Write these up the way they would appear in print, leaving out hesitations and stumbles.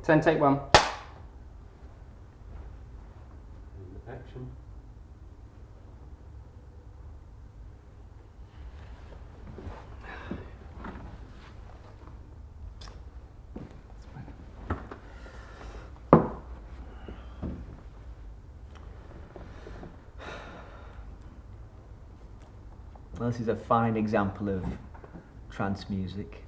10, take 1. Action. Well, this is a fine example of trance music.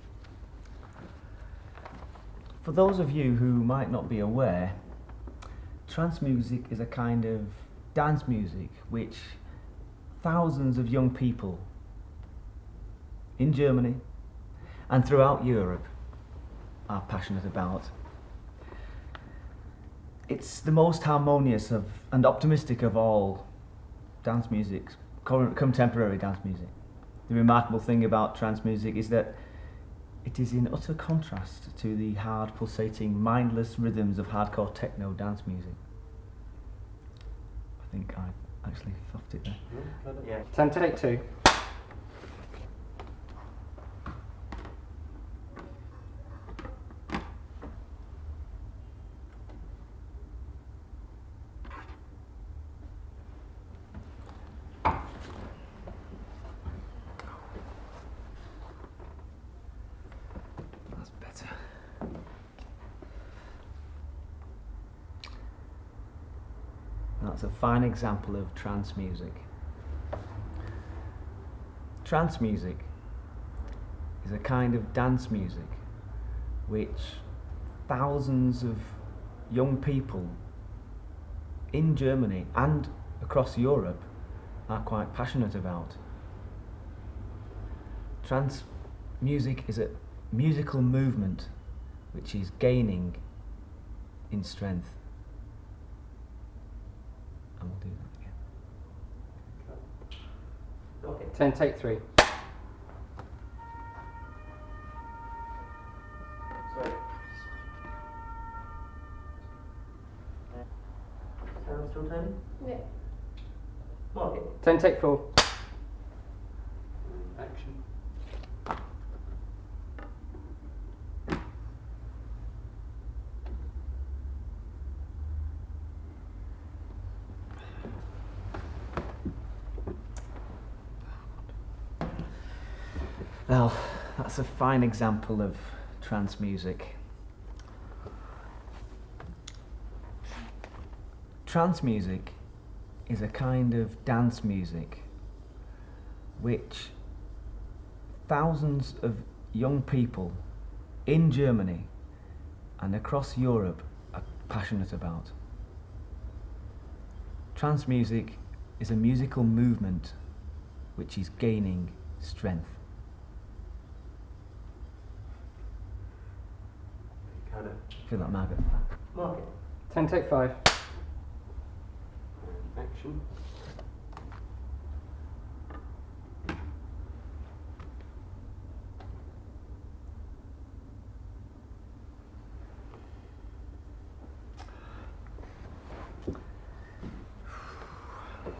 For those of you who might not be aware, trance music is a kind of dance music which thousands of young people in Germany and throughout Europe are passionate about. It's the most harmonious and optimistic of all dance music, contemporary dance music. The remarkable thing about trance music is that it is in utter contrast to the hard, pulsating, mindless rhythms of hardcore techno dance music. I think I actually fuffed it there. Yeah. 10, take 2. That's better. That's a fine example of trance music. Trance music is a kind of dance music which thousands of young people in Germany and across Europe are quite passionate about. Trance music is a musical movement which is gaining in strength. And we'll do that again. Okay. 10, take 3. Sorry. Sound still turning? Yeah. Mark it. 10, take 4. Action. Well, that's a fine example of trance music. Trance music is a kind of dance music which thousands of young people in Germany and across Europe are passionate about. Trance music is a musical movement which is gaining strength. Kind of. Feel that, Margaret? Mark it. 10, take 5. Action.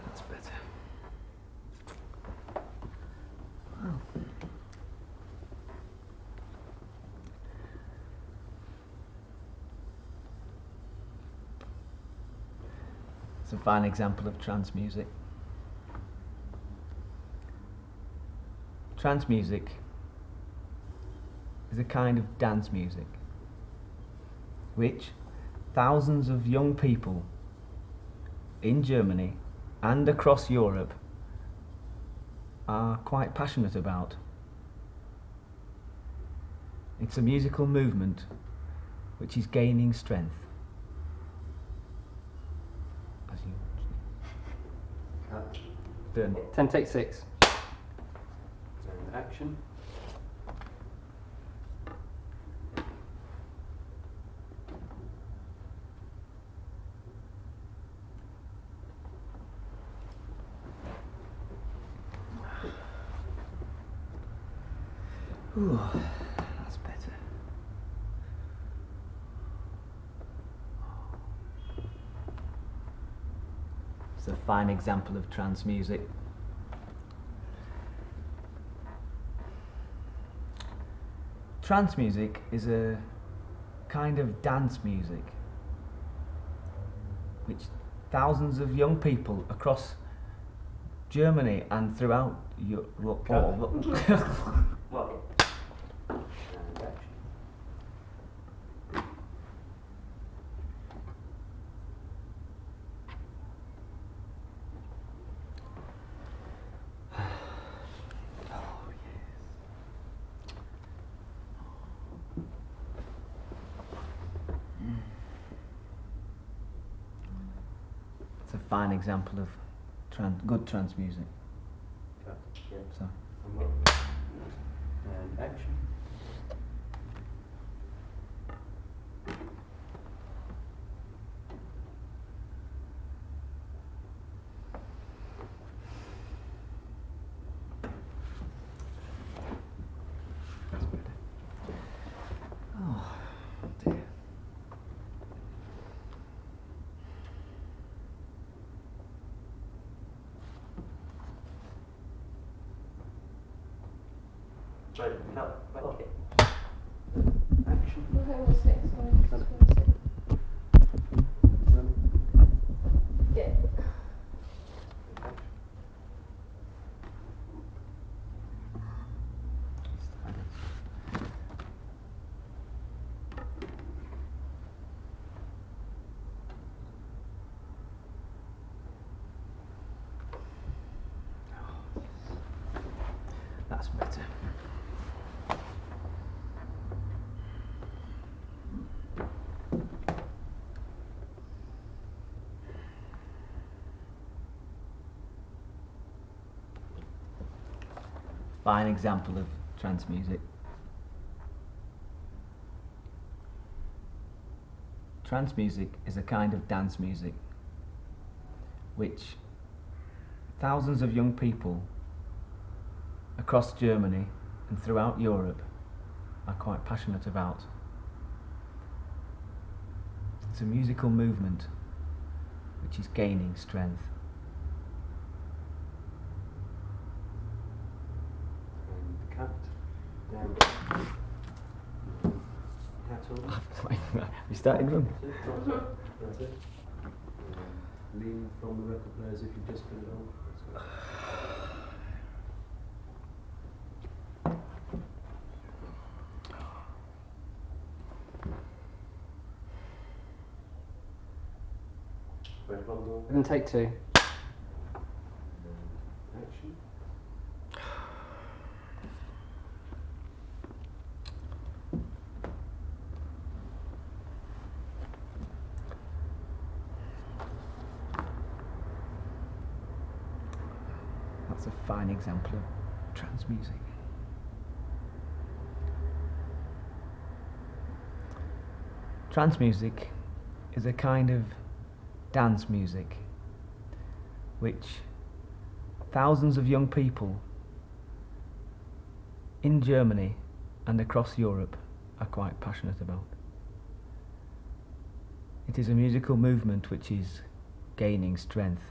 That's better. Wow. It's a fine example of trance music. Trance music is a kind of dance music which thousands of young people in Germany and across Europe are quite passionate about. It's a musical movement which is gaining strength. As you Cut. done. 10, take 6. And action. Ooh, that's better. It's a fine example of trance music. Trance music is a kind of dance music which thousands of young people across Germany and throughout Europe. Market. And action. It's a fine example of good trance music. Cut. Yeah. So, And market. And action. that's better. Oh dear. Right. Cut. Market. Action. Okay, what's six? Sorry. Cut. Run. Yeah. Action. That's better. Fine example of trance music. Trance music is a kind of dance music which thousands of young people across Germany and throughout Europe are quite passionate about. It's a musical movement which is gaining strength. And cut. Down. Hat on. We started from. That's it. That's it. Lean from the record players if you've just put it on. That's it. Red bundle. And take two. Action. That's a fine example of trance music. Trance music is a kind of dance music which thousands of young people in Germany and across Europe are quite passionate about. It is a musical movement which is gaining strength.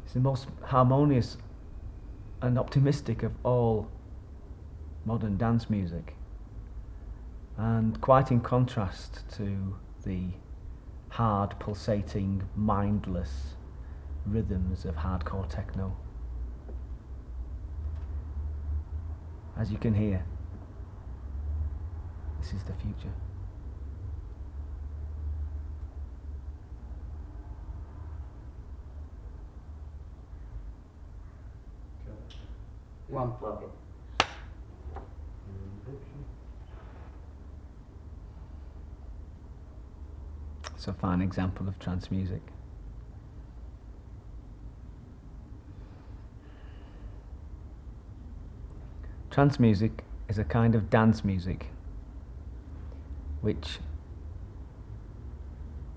It's the most harmonious and optimistic of all modern dance music, and quite in contrast to the hard, pulsating, mindless rhythms of hardcore techno. As you can hear, this is the future. Cut. One. Market. And action. It's a fine example of trance music. Trance music is a kind of dance music which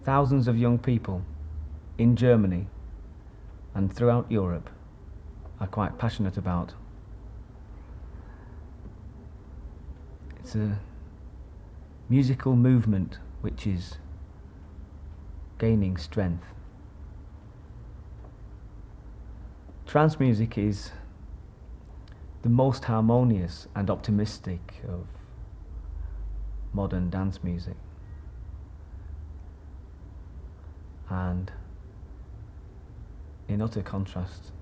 thousands of young people in Germany and throughout Europe are quite passionate about. It's a musical movement which is gaining strength. Trance music is the most harmonious and optimistic of modern dance music. And in utter contrast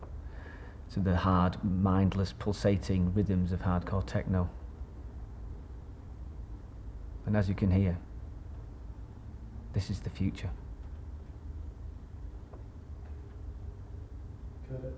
to the hard, mindless, pulsating rhythms of hardcore techno. And as you can hear, this is the future. Got it.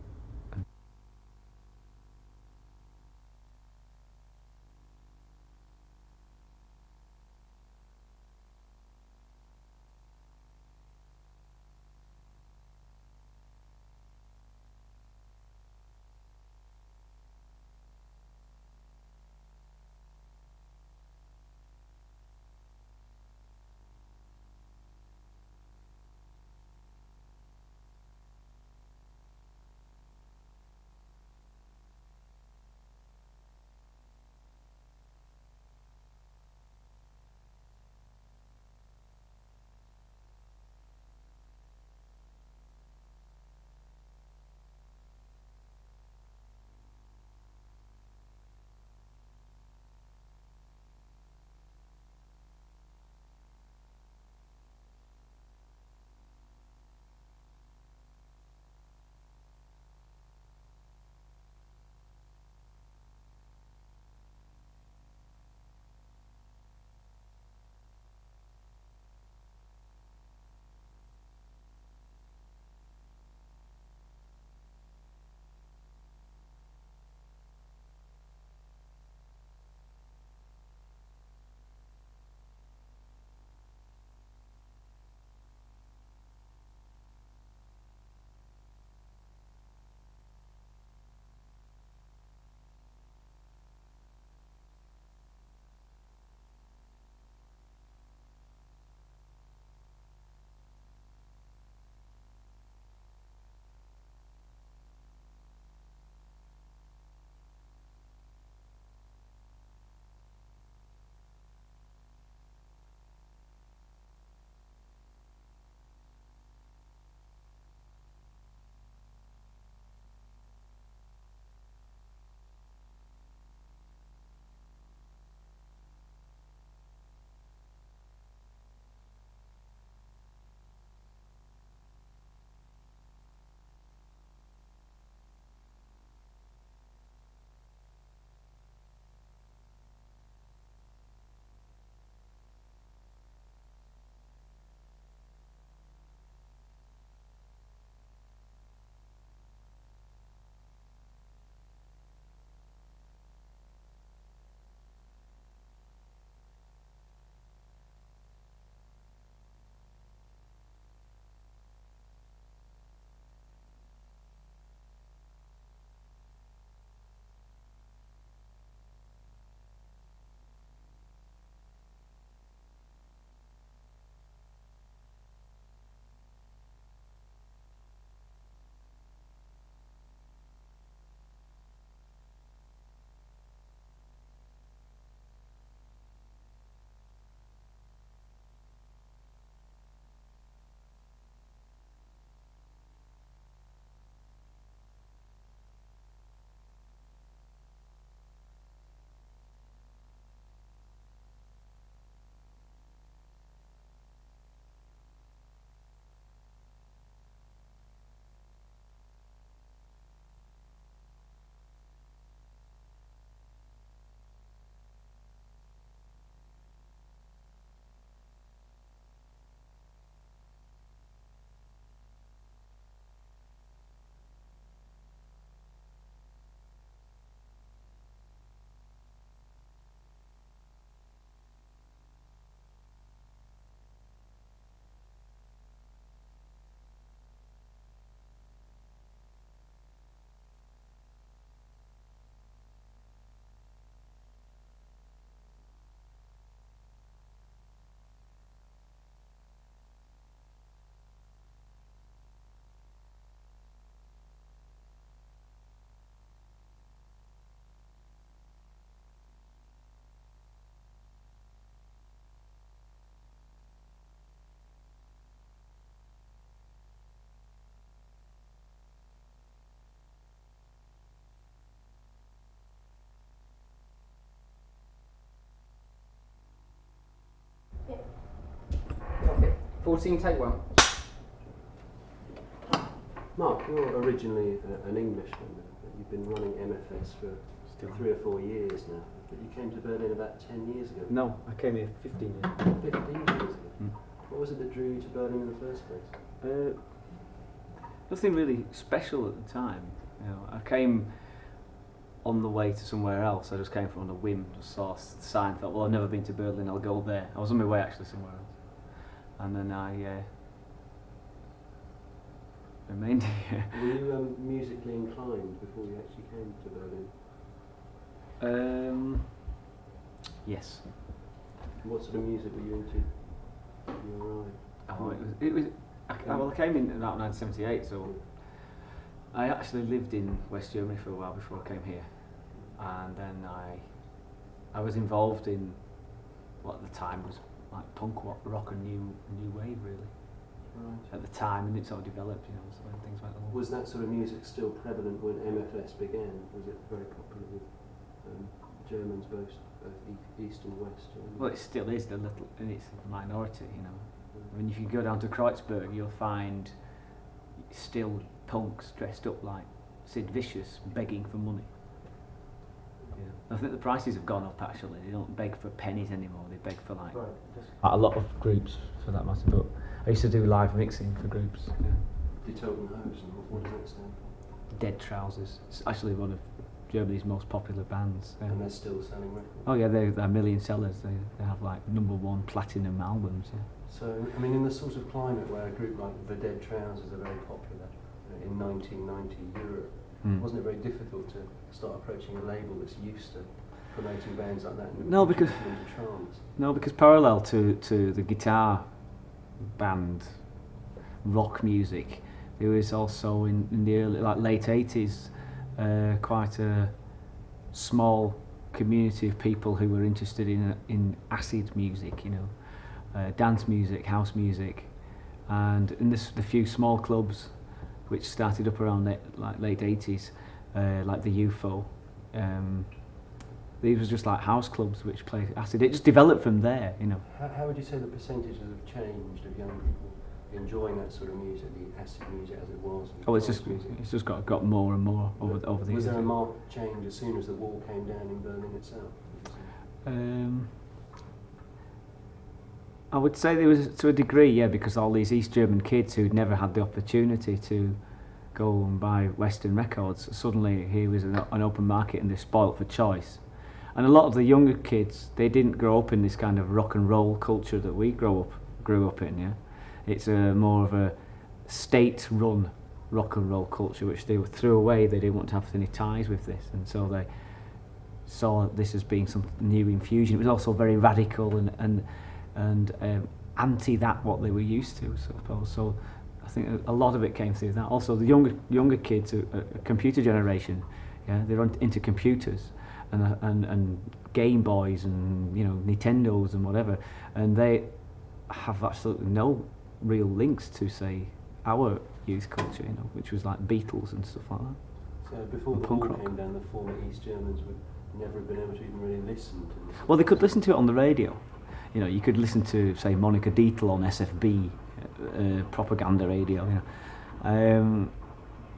14, take 1. Mark, you're originally an Englishman, but you've been running MFS for 3 or 4 years now. But you came to Berlin about 10 years ago. No, I came here 15 years. 15 years ago. What was it that drew you to Berlin in the first place? Nothing really special at the time. You know, I came on the way to somewhere else. I just came from on a whim, just saw a sign, thought, well, I've never been to Berlin, I'll go there. I was on my way actually somewhere else. And then I remained here. Were you musically inclined before you actually came to Berlin? Yes. What sort of music were you into when you arrived? Oh, it was well, I came in about 1978, so I actually lived in West Germany for a while before I came here, and then I was involved in what at the time was like punk rock and new wave really. Right. At the time, and it sort of developed, you know, so when things went along. Was that sort of music still prevalent when MFS began? Was it very popular with Germans, both east and west? Well, it still is a little, and it's a minority, you know. I mean, if you go down to Kreuzberg, you'll find still punks dressed up like Sid Vicious, begging for money. Yeah. I think the prices have gone up actually. They don't beg for pennies anymore. They beg for like a lot of groups for that matter. But I used to do live mixing for groups. Yeah. The Toten Hosen, what does that stand for? Dead Trousers. It's actually one of Germany's most popular bands. And they're still selling records? Oh yeah, they're million sellers. They have like #1 platinum albums. Yeah. So, I mean, in the sort of climate where a group like the Dead Trousers are very popular in 1990 Europe, wasn't it very difficult to start approaching a label that's used to promoting bands like that? And No, because into trance? No, because parallel to the guitar band rock music, there was also in the early, like late 80s, quite a small community of people who were interested in acid music, you know, dance music, house music, and in the few small clubs which started up around late 80s, like the UFO. These was just like house clubs which played acid. It just developed from there, you know. How would you say the percentages have changed of young people enjoying that sort of music, the acid music as it was? Oh, it's just got more and more over the years. Was there a marked change as soon as the wall came down in Berlin itself? I would say there was to a degree, yeah, because all these East German kids who'd never had the opportunity to go and buy Western records, suddenly here was an open market and they're spoilt for choice. And a lot of the younger kids, they didn't grow up in this kind of rock and roll culture that we grew up in. Yeah, it's more of a state-run rock and roll culture which they threw away. They didn't want to have any ties with this, and so they saw this as being some new infusion. It was also very radical and anti that what they were used to, I suppose. So I think a lot of it came through that. Also, the younger kids, a computer generation, yeah, they're into computers and Game Boys and, you know, Nintendos and whatever, and they have absolutely no real links to, say, our youth culture, you know, which was like Beatles and stuff like that. So before the wall came down, the former East Germans would never have been able to even really listen to this. Well, they could listen to it on the radio. You know, you could listen to, say, Monica Dietl on SFB, propaganda radio, you know.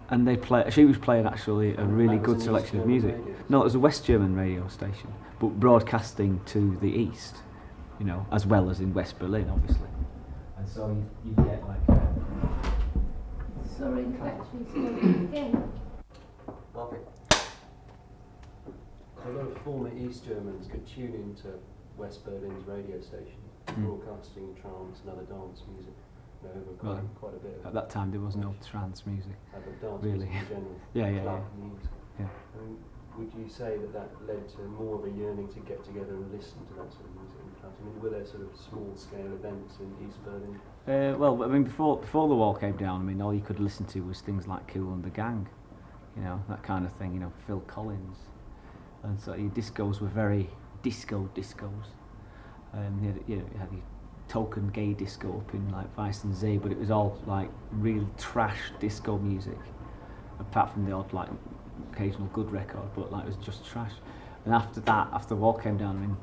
And she was playing actually a really good selection of music. No, it was a West German radio station, but broadcasting to the east, you know, as well as in West Berlin, obviously. And so you get like... Sorry, actually starting again. Okay. So a lot of former East Germans could tune into West Berlin's radio station, broadcasting trance and other dance music. Over quite a bit. At that time, there was no trance music. Dance really. music in general. Yeah. Club music. Yeah. I mean, would you say that led to more of a yearning to get together and listen to that sort of music in clubs? I mean, were there sort of small-scale events in East Berlin? Well, I mean, before the wall came down, I mean, all you could listen to was things like Kool and the Gang, you know, that kind of thing. You know, Phil Collins, and so your discos were very discos. You had your token gay disco up in like Weissensee, but it was all like real trash disco music, apart from the odd like occasional good record, but like it was just trash. And after that, after the wall came down, I mean,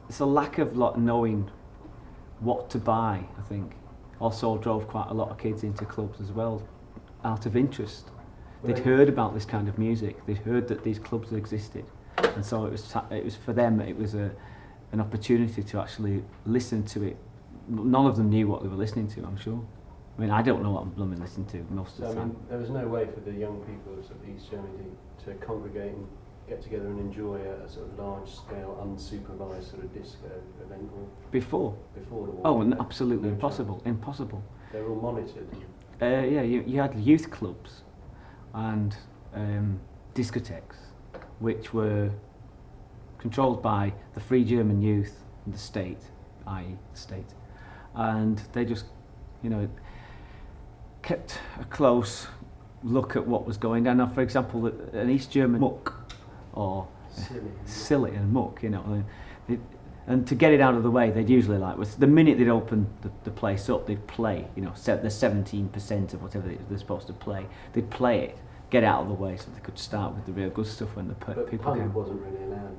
it's a lack of knowing what to buy, I think. Also drove quite a lot of kids into clubs as well, out of interest. They'd heard about this kind of music. They'd heard that these clubs existed, and so it was for them. It was an opportunity to actually listen to it. None of them knew what they were listening to, I'm sure. I mean, I don't know what I'm blooming listening to most of the time. There was no way for the young people of sort of East Germany to congregate and get together and enjoy a sort of large-scale, unsupervised sort of disco event Before the war. Oh, absolutely No impossible. chance. Impossible. They were all monitored. Yeah, you had youth clubs and discotheques, which were controlled by the Free German Youth and the state, i.e. the state, and they just, kept a close look at what was going down. Now, for example, an East German muck, or silly and muck, and to get it out of the way, they'd usually the minute they'd open the place up, they'd play, the 17% of whatever they're supposed to play, they'd play it, get out of the way so they could start with the real good stuff when the people punk came. wasn't really allowed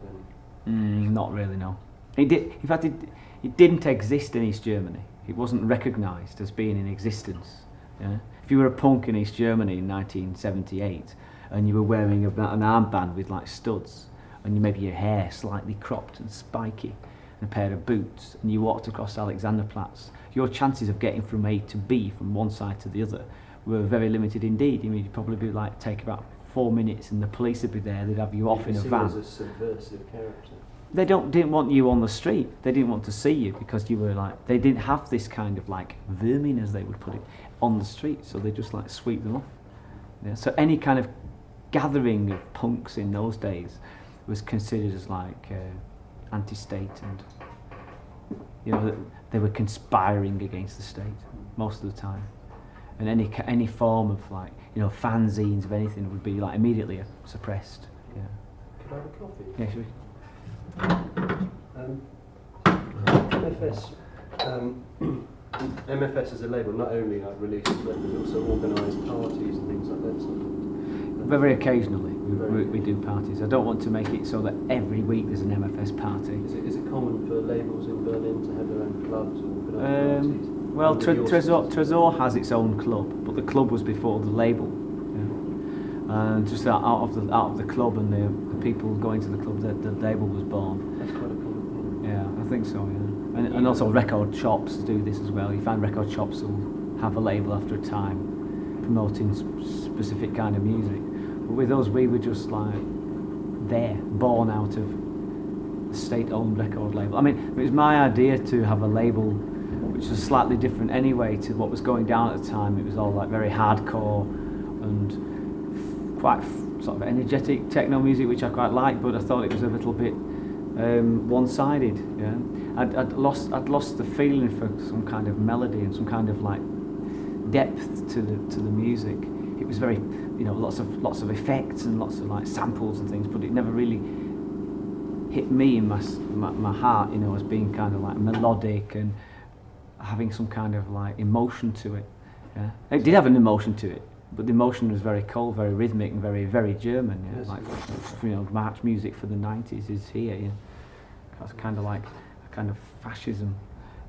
then. Not really, no. In fact, it didn't exist in East Germany. It wasn't recognised as being in existence. Yeah? If you were a punk in East Germany in 1978 and you were wearing an armband with studs, and maybe your hair slightly cropped and spiky, and a pair of boots, and you walked across Alexanderplatz, your chances of getting from A to B, from one side to the other, were very limited indeed. You'd probably be take about 4 minutes, and the police would be there. They'd have you off in a van. As a subversive character. They didn't want you on the street. They didn't want to see you because you were they didn't have this kind of vermin, as they would put it, on the street. So they just sweep them off. Yeah, so any kind of gathering of punks in those days was considered as anti-state, and they were conspiring against the state most of the time. And any form of fanzines of anything would be immediately suppressed. Yeah. Could I have a coffee? Yeah, sure. MFS. MFS as a label not only releases records, but also organised parties and things like that. Very occasionally we do parties. I don't want to make it so that every week there's an MFS party. Is it common for labels in Berlin to have their own clubs or organise parties? Well, Trésor has its own club, but the club was before the label. Yeah. And just out of the club and the people going to the club, the label was born. That's quite a common thing. Yeah, I think so. Yeah, and also record shops do this as well. You find record shops will have a label after a time, promoting specific kind of music. But with us, we were just born out of a state-owned record label. I mean, it was my idea to have a label which was slightly different anyway to what was going down at the time. It was all very hardcore and quite sort of energetic techno music, which I quite liked, but I thought it was a little bit one-sided. Yeah, I'd lost the feeling for some kind of melody and some kind of depth to the music. It was very, lots of effects and lots of samples and things, but it never really hit me in my heart, as being kind of melodic and having some kind of emotion to it. Yeah, it did have an emotion to it, but the emotion was very cold, very rhythmic, and very, very German. Yeah, yes. March music for the 90s is here. Yeah, that's kind of a kind of fascism,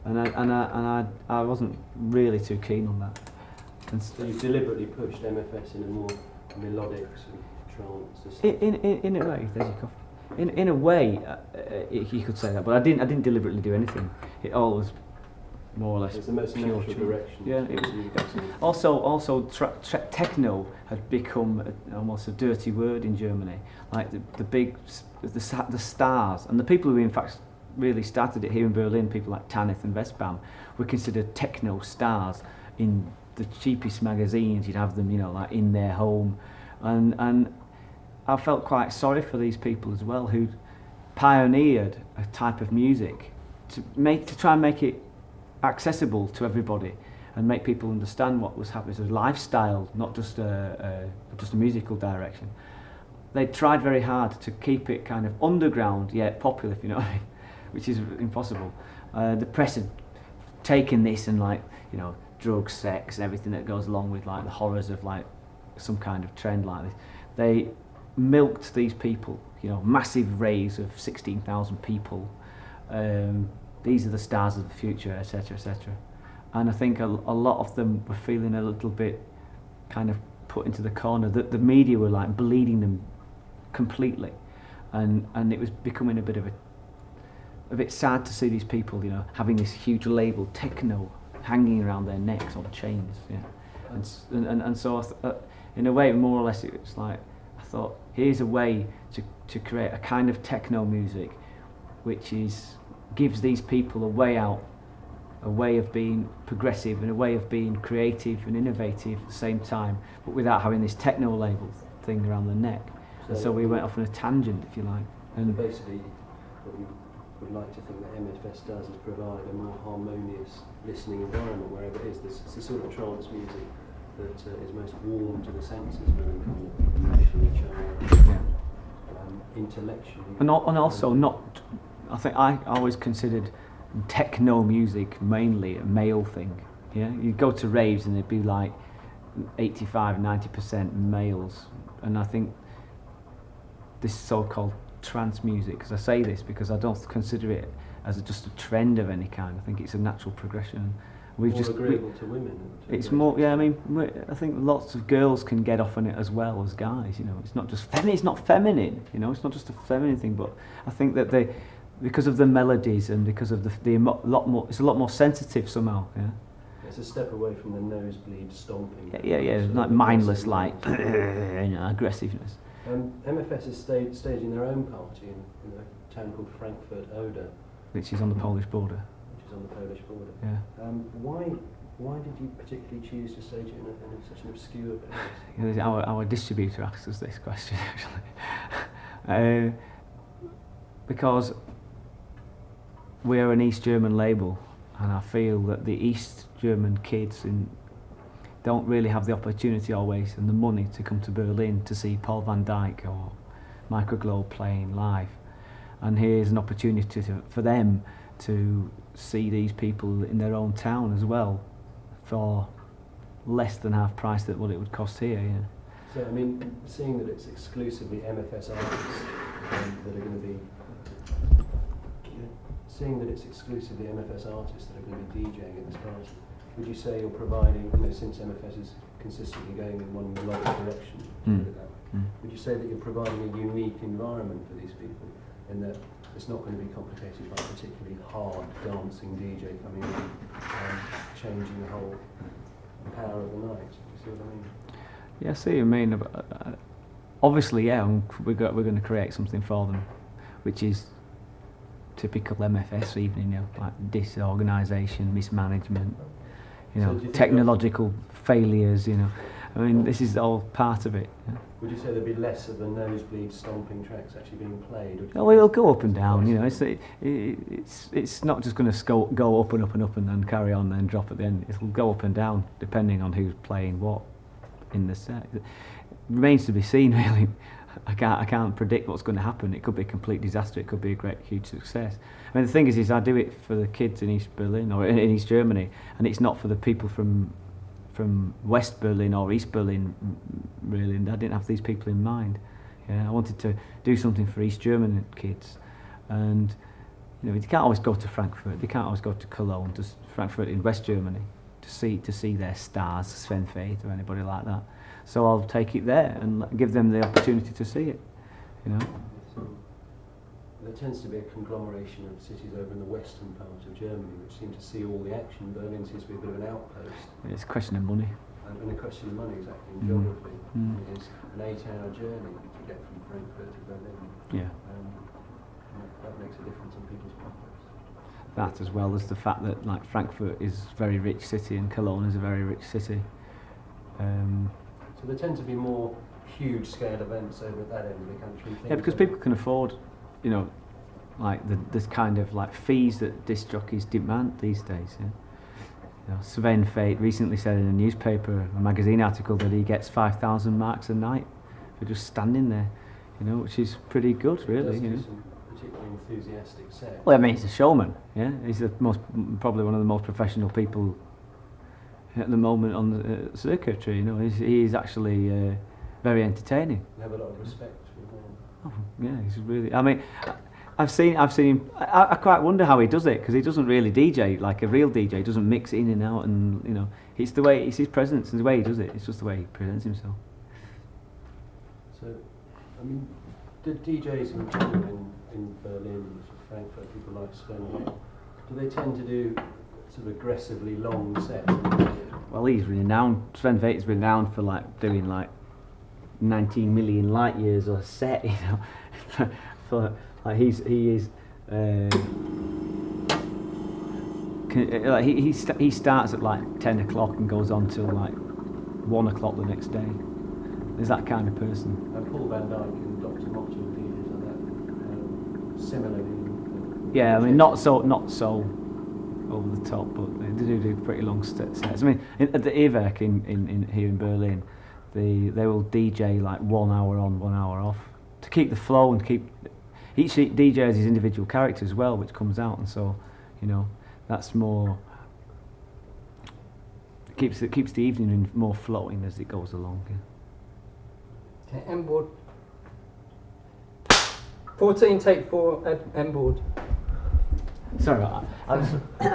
and I wasn't really too keen on that. And so you deliberately pushed MFS in a more melodic sort of trance. In a way, there's your coffee. In a way, you could say that, but I didn't deliberately do anything. It all was more or less it's the most pure natural direction. Yeah. Also, techno had become almost a dirty word in Germany. The stars and the people who in fact really started it here in Berlin, people like Tanith and Westbam, were considered techno stars in the cheapest magazines. You'd have them, in their home, and I felt quite sorry for these people as well, who pioneered a type of music to try and make it accessible to everybody and make people understand what was happening. It was a lifestyle, not just a musical direction. They tried very hard to keep it kind of underground yet popular, if you know what I mean, which is impossible. The press had taken this and drugs, sex, and everything that goes along with the horrors of some kind of trend like this. They milked these people, massive raves of 16,000 people, these are the stars of the future, etc., etc. And I think a lot of them were feeling a little bit kind of put into the corner. The media were like bleeding them completely, and it was becoming a bit sad to see these people, you know, having this huge label techno hanging around their necks on chains, yeah. And so in a way, more or less, it's like I thought, here's a way to create a kind of techno music, which gives these people a way out, a way of being progressive and a way of being creative and innovative at the same time, but without having this techno label thing around the neck. And so we went off on a tangent, if you like. And basically, what you would like to think that MFS does is provide a more harmonious listening environment wherever it is. It's the sort of trance music that is most warm to the senses, really emotionally charged, intellectually. And also not, I think I always considered techno music mainly a male thing. Yeah, you go to raves and it'd be like 85-90% males, and I think this so-called trance music, because I say this because I don't consider it as just a trend of any kind. I think it's a natural progression. We've more agreeable to women. It's more, yeah. I mean, I think lots of girls can get off on it as well as guys. You know, it's not just it's not feminine. You know, it's not just a feminine thing. But I think that because of the melodies and because of it's a lot more sensitive somehow. Yeah. It's a step away from the nosebleed stomping. Yeah. Like mindless, like aggressiveness. MFS is staging their own party in a town called Frankfurt Oder, which is on the Polish border. Which is on the Polish border. Yeah. Why did you particularly choose to stage it in such an obscure place? Our distributor asked us this question actually, because we're an East German label, and I feel that the East German kids don't really have the opportunity always and the money to come to Berlin to see Paul van Dyk or Microglobe playing live. And here's an opportunity for them to see these people in their own town as well for less than half price than what it would cost here. Yeah. So, I mean, seeing that it's exclusively MFS artists that are going to be DJing at this party, would you say you're providing, since MFS is consistently going in one melodic direction, would you say that you're providing a unique environment for these people, in that it's not going to be complicated by a particularly hard dancing DJ coming in and changing the whole power of the night? Do you see what I mean? Yeah, I see what you mean. Obviously, yeah, we're going to create something for them, which is typical MFS evening, like disorganisation, mismanagement, So technological failures, I mean, this is all part of it. Yeah. Would you say there'd be less of the nosebleed stomping tracks actually being played? Oh, it'll go up and down, it's not just going to go up and up and up and then carry on and drop at the end. It'll go up and down depending on who's playing what in the set. It remains to be seen, really. I can't predict what's going to happen. It could be a complete disaster. It could be a great, huge success. I mean, the thing is I do it for the kids in East Berlin or in East Germany, and it's not for the people from West Berlin or East Berlin, really. And I didn't have these people in mind. Yeah, I wanted to do something for East German kids, and you can't always go to Frankfurt. They can't always go to Cologne, to Frankfurt in West Germany, to see their stars, Sven Väth or anybody like that. So I'll take it there and give them the opportunity to see it, So there tends to be a conglomeration of cities over in the western part of Germany which seem to see all the action. Berlin seems to be a bit of an outpost. It's a question of money. And a question of money, exactly, in geography. It is an 8-hour journey to get from Frankfurt to Berlin. Yeah. That makes a difference in people's pockets. That, as well as the fact that Frankfurt is a very rich city and Cologne is a very rich city. So there tend to be more huge-scale events over at that end of the country. Yeah, because people can afford, this kind of fees that disc jockeys demand these days. Yeah? Sven Väth recently said in a newspaper, a magazine article, that he gets 5,000 marks a night for just standing there, which is pretty good, really. Some particularly enthusiastic set. Well, I mean, he's a showman. Yeah, he's probably one of the most professional people at the moment on the circuitry. He's actually very entertaining. You have a lot of respect for him. Oh, yeah, he's really. I mean, I've seen him. I quite wonder how he does it, because he doesn't really DJ like a real DJ. He doesn't mix in and out, and you know, it's his presence and the way he does it. It's just the way he presents himself. So, I mean, the DJs in Berlin, Frankfurt, people like Sven, do they tend to do sort of aggressively long sets? Well, he's renowned. Sven Väth is renowned for like doing like 19 million light years a set, you know. for like he starts at like 10 o'clock and goes on till like 1 o'clock the next day. There's that kind of person. And Paul Van Dyke and Dr. Motch and DJs like that, similarly. Yeah, I mean not so over the top, but they do pretty long sets. I mean, at the Ewerk in here in Berlin, they will DJ like 1 hour on, 1 hour off to keep the flow and keep. Each DJ has his individual character as well, which comes out, and so, you know, that's more. It keeps the evening more flowing as it goes along. Yeah. Okay, M board. 14, take 4, M board. Sorry, I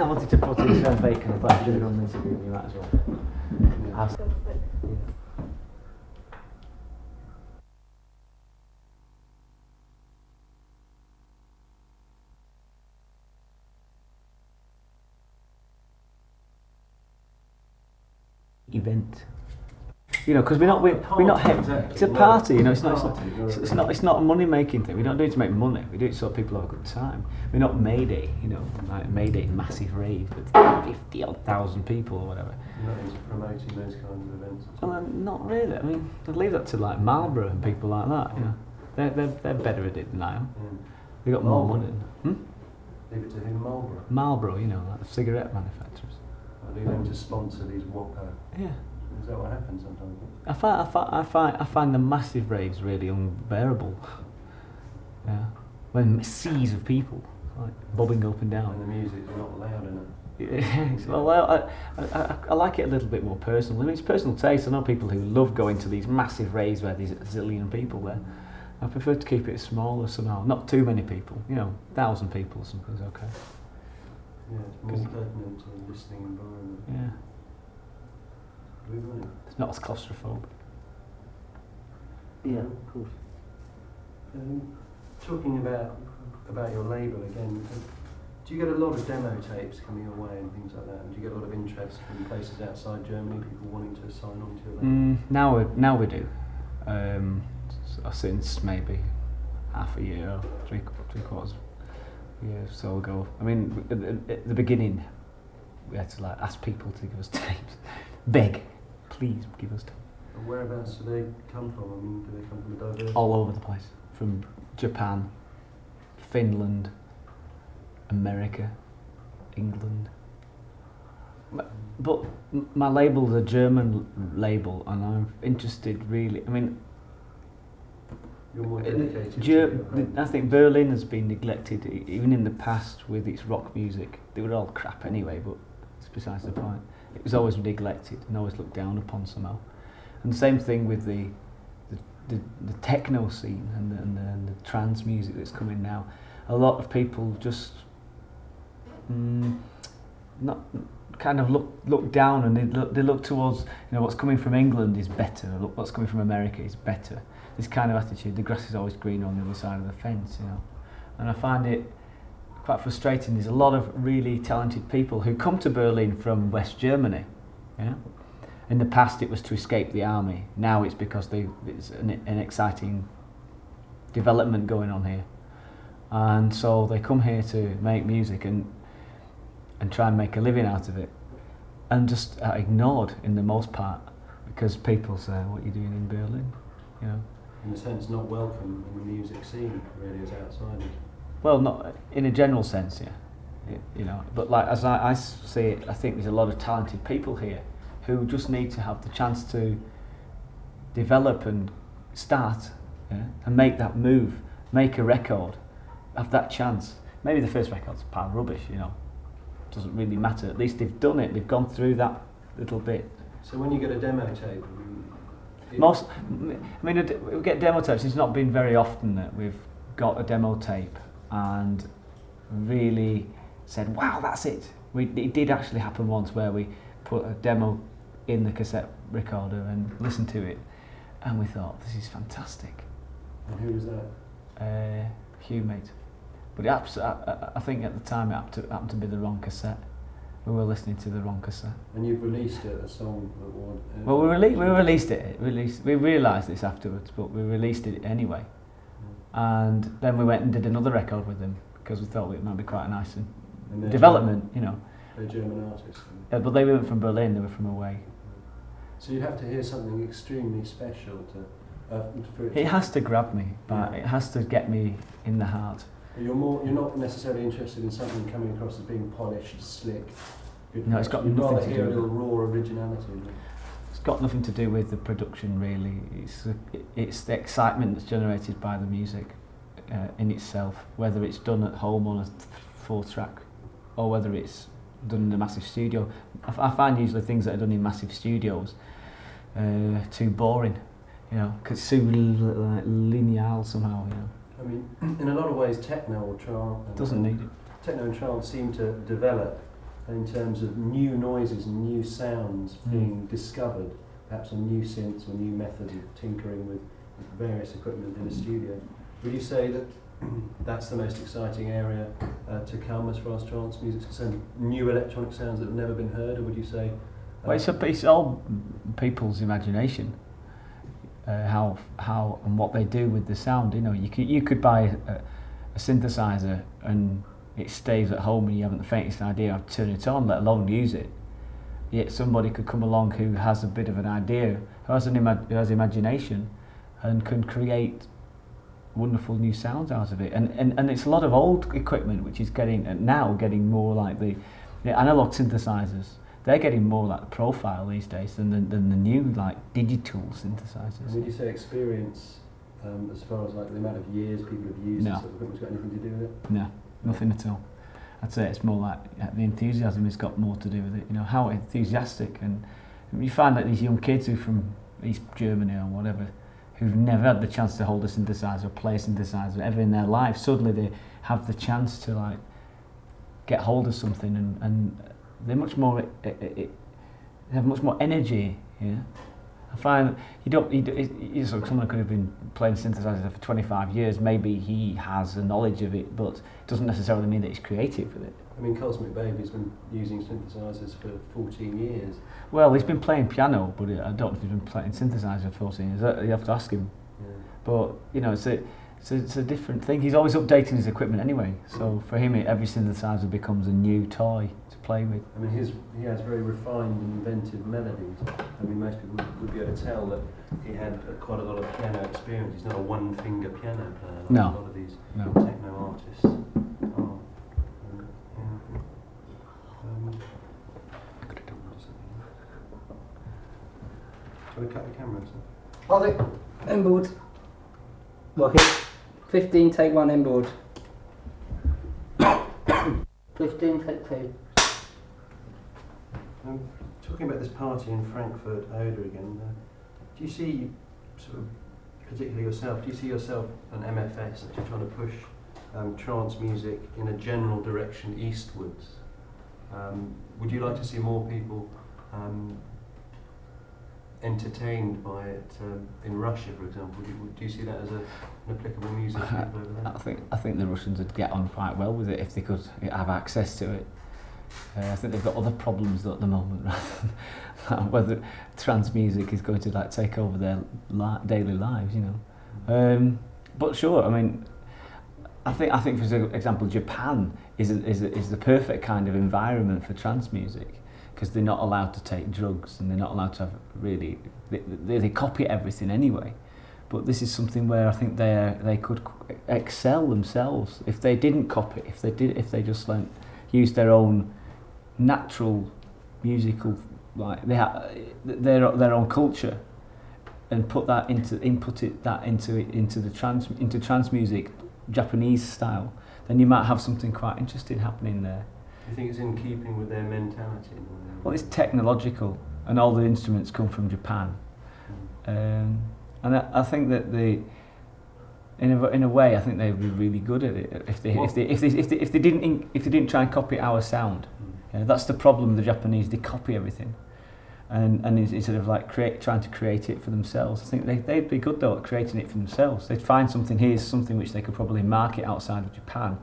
wanted to put in Sven Väth, but I should have done an interview with you as well. Yeah. Go for it. Event, you know, because we're not it's a party, you know. It's not a money making thing. We don't do it to make money. We do it so people have a good time. We're not Mayday, you know, like Mayday massive rave with 50,000 people or whatever. You're not into promoting those kinds of events? Well, not really. I mean, I'd leave that to like Marlboro and people like that. You know, they're better at it than I am. They got more money. Leave it to whom? Marlboro? Marlboro, you know, like the cigarette manufacturers. Or leave them to sponsor these Whopper? Yeah. Is that what happens sometimes? I find the massive raves really unbearable. Yeah, when seas of people like bobbing up and down. And the music's not loud enough. Yeah, well, I like it a little bit more personal. I mean, it's personal taste. I know people who love going to these massive raves where there's a zillion people there. I prefer to keep it smaller somehow. Not too many people. You know, 1,000 people or something's okay. Yeah, it's more pertinent to the listening environment. Yeah. Really? It's not as claustrophobic. Yeah, of course. Talking about your label again, do you get a lot of demo tapes coming your way and things like that? And do you get a lot of interest from places outside Germany, people wanting to sign on to your label? Now we do. Since maybe half a year or three quarters year or so ago. I mean, at the beginning, we had to like ask people to give us tapes, beg, please give us tapes. And whereabouts do they come from? I mean, do they come from a diverse? All over the place, from Japan, Finland, America, England. But my label's a German label, and I'm interested really. I mean, you're more dedicated. I think Berlin has been neglected, even in the past with its rock music. They were all crap anyway, but it's besides the point. It was always neglected and always looked down upon somehow. And the same thing with the techno scene and the trance music that's coming now. A lot of people just not kind of look down, and they look towards, you know, what's coming from England is better, what's coming from America is better. This kind of attitude, the grass is always greener on the other side of the fence, you know. And I find it quite frustrating. There's a lot of really talented people who come to Berlin from West Germany. Yeah. In the past it was to escape the army. Now it's because it's an exciting development going on here. And so they come here to make music and try and make a living out of it, and just are ignored in the most part because people say, what are you doing in Berlin? You know. In a sense, not welcome in the music scene, really, as outsiders. Well, not in a general sense, yeah. You know, but like as I see it, I think there's a lot of talented people here who just need to have the chance to develop and start, yeah, and make that move, make a record, have that chance. Maybe the first record's a pile of rubbish, you know. Doesn't really matter. At least they've done it. They've gone through that little bit. So when you get a demo tape, we get demo tapes. It's not been very often that we've got a demo tape and really said, wow, that's it. It did actually happen once where we put a demo in the cassette recorder and listened to it, and we thought, this is fantastic. And who was that? Hugh, mate. But I think at the time it happened to be the wrong cassette. We were listening to the wrong cassette. And you've released a song that Well, we released it. We realised this afterwards, but we released it anyway. And then we went and did another record with them because we thought it might be quite a nice and development, you know. They're German artists. But they weren't from Berlin; they were from away. So you'd have to hear something extremely special for It has to grab me, but it has to get me in the heart. You're not necessarily interested in something coming across as being polished, slick. No, it's got You'd nothing rather to hear do a with little raw originality. It's got nothing to do with the production, really. It's the excitement that's generated by the music in itself, whether it's done at home on a 4-track or whether it's done in a massive studio. I find usually things that are done in massive studios too boring, you know, because it's too lineal somehow, you know. I mean, in a lot of ways, techno or trance Doesn't need it. Techno and trance seem to develop in terms of new noises and new sounds being discovered, perhaps on new synths or new methods of tinkering with various equipment in a studio. Would you say that that's the most exciting area to come as far as trance music is concerned? New electronic sounds that have never been heard, or would you say? Well, it's all people's imagination. How and what they do with the sound. You know, you could buy a synthesizer and it stays at home and you haven't the faintest idea how to turn it on, let alone use it. Yet somebody could come along who has a bit of an idea, who has imagination, and can create wonderful new sounds out of it. And it's a lot of old equipment which is getting more like the analog synthesizers. They're getting more like the profile these days than the new like digital synthesizers. And would you say experience, as far as like the amount of years people have used this sort of equipment's got anything to do with it? No, nothing at all. I'd say it's more like the enthusiasm has got more to do with it. You know, how enthusiastic, and you find that these young kids who from East Germany or whatever, who've never had the chance to hold a synthesizer or play a synthesizer ever in their life, suddenly they have the chance to like get hold of something and they're much more. They have much more energy. Yeah, I find someone could have been playing synthesizer for 25 years. Maybe he has a knowledge of it, but it doesn't necessarily mean that he's creative with it. I mean, Cosmic Baby's been using synthesizers for 14 years. Well, he's been playing piano, but I don't know if he's been playing synthesizer for 14 years. You have to ask him. Yeah. But you know, it's a different thing. He's always updating his equipment anyway. So for him, every synthesizer becomes a new toy to play with. I mean, he has very refined and inventive melodies. I mean, most people would be able to tell that he had quite a lot of piano experience. He's not a one-finger piano player like a lot of these techno artists are. Do you want to cut the camera? Hold it. Inboard. Working. 15, take 1 inboard. 15, take 2. Talking about this party in Frankfurt Oder again, do you see, sort of, particularly yourself, do you see yourself an MFS actually trying to push trance music in a general direction eastwards? Would you like to see more people entertained by it in Russia, for example? Do you see that as an applicable music to people over there? I think the Russians would get on quite well with it if they could have access to it. I think they've got other problems at the moment, rather than whether trance music is going to like take over their daily lives, you know. But sure, I mean, I think for example, Japan is the perfect kind of environment for trance music, because they're not allowed to take drugs and they're not allowed to have really. They copy everything anyway. But this is something where I think they could excel themselves if they didn't copy. If they just used their own natural musical, like their own culture, and put that into trance music, Japanese style, then you might have something quite interesting happening there. Do you think it's in keeping with their mentality? Well, it's technological, and all the instruments come from Japan, and I think that in a way, I think they'd be really good at it if they didn't try and copy our sound. You know, that's the problem with the Japanese. They copy everything, and instead of like trying to create it for themselves. I think they'd be good though at creating it for themselves. They'd find something which they could probably market outside of Japan,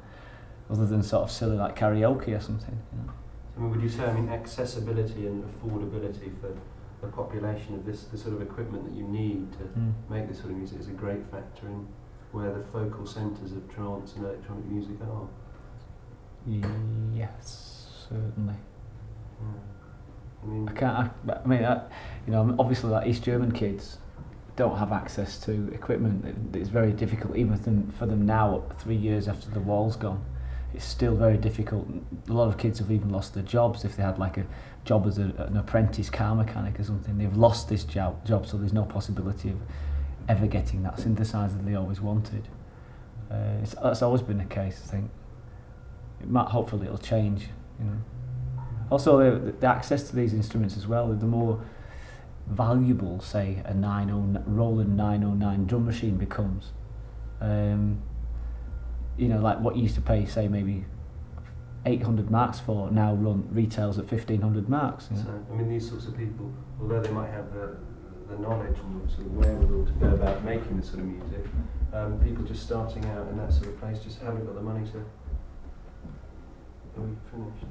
other than sort of silly like karaoke or something. You know? I mean, would you say, I mean, accessibility and affordability for the population of the sort of equipment that you need to make this sort of music is a great factor in where the focal centres of trance and electronic music are? Yes, certainly. Yeah. I mean, you know, obviously, like East German kids don't have access to equipment. It's very difficult, even for them now, 3 years after the wall's gone. It's still very difficult. A lot of kids have even lost their jobs. If they had like a job as an apprentice car mechanic or something, they've lost this job, so there's no possibility of ever getting that synthesizer they always wanted. That's always been the case, I think. Hopefully it'll change, you know. Also, the access to these instruments as well, the more valuable, say, a Roland 909 drum machine becomes. You know, like what you used to pay, say, maybe 800 marks for, now retails at 1,500 marks. You know? So, I mean, these sorts of people, although they might have the knowledge and the sort of wherewithal to go about making this sort of music, people just starting out in that sort of place just haven't got the money to. Are we finished?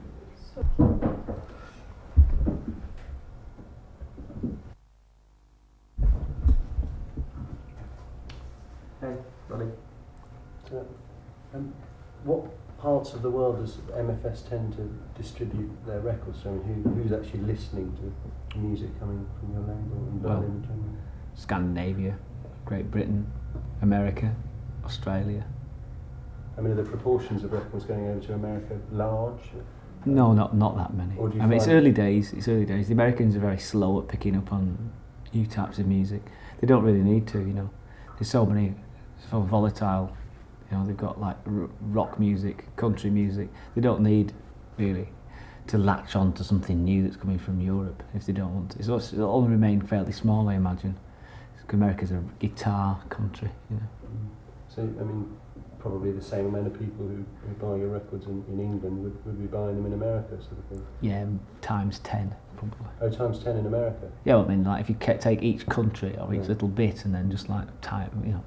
Hey, buddy. So, what parts of the world does MFS tend to distribute their records? So, I mean, who's actually listening to music coming from your label and Berlin in general? Scandinavia, Great Britain, America, Australia. I mean, are the proportions of records going over to America large? No, not that many. Or do you I mean, it's find- early days. The Americans are very slow at picking up on new types of music. They don't really need to, you know. There's so volatile. You know, they've got like rock music, country music. They don't need really to latch on to something new that's coming from Europe if they don't want to. It'll all remain fairly small, I imagine. America's a guitar country, you know. So, I mean, probably the same amount of people who buy your records in England would be buying them in America, sort of thing. Yeah, times 10 probably. Oh, times 10 in America. Yeah, I mean, like if you take each country or each Yeah. little bit and then just like you know,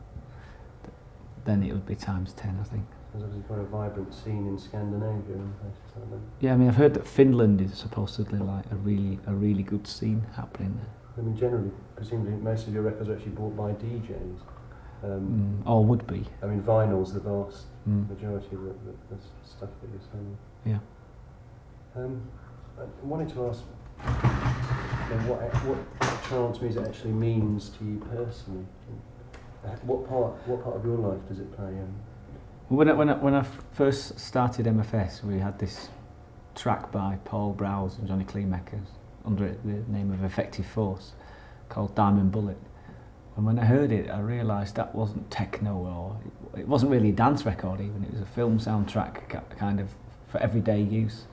then it would be times 10, I think. There's obviously quite a vibrant scene in Scandinavia and places like that. Yeah, I mean, I've heard that Finland is supposedly like a really good scene happening there. I mean, generally, presumably, most of your records are actually bought by DJs. Or would be. I mean, vinyl's the vast Mm. majority of the stuff that you're selling. Yeah. I wanted to ask you know, what trance music actually means to you personally. What part of your life does it play in? When I first started MFS, we had this track by Paul Browse and Johnny Kleemaker under the name of Effective Force called Diamond Bullet. And when I heard it, I realised that wasn't techno, or it wasn't really a dance record even. It was a film soundtrack kind of for everyday use.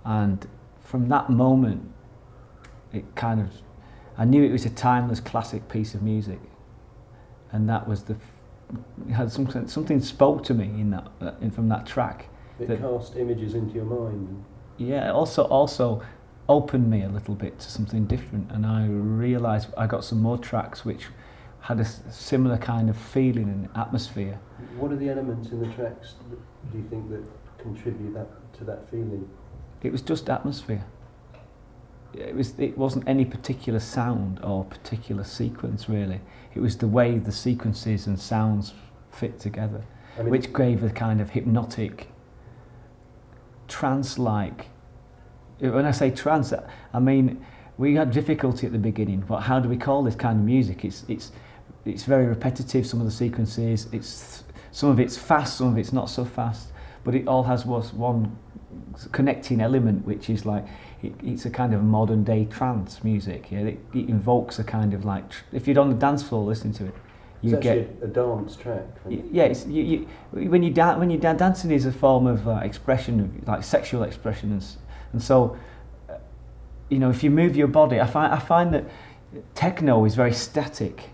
And from that moment, I knew it was a timeless classic piece of music. And that was it had something spoke to me from that track. It cast images into your mind. Yeah, also opened me a little bit to something different, and I realised I got some more tracks which had a similar kind of feeling and atmosphere. What are the elements in the tracks do you think that contribute to that feeling? It was just atmosphere. It wasn't any particular sound or particular sequence really. It was the way the sequences and sounds fit together, I mean, which gave a kind of hypnotic, trance-like. When I say trance, I mean we had difficulty at the beginning. But how do we call this kind of music? It's very repetitive. Some of the sequences, some of it's fast, some of it's not so fast. But it all has one connecting element, which is like it's a kind of modern day trance music. Yeah, it invokes a kind of like if you're on the dance floor listening to it, you it's get actually a dance track. yeah. It's when you're dancing is a form of expression of like sexual expression and so you know if you move your body, I find that techno is very static,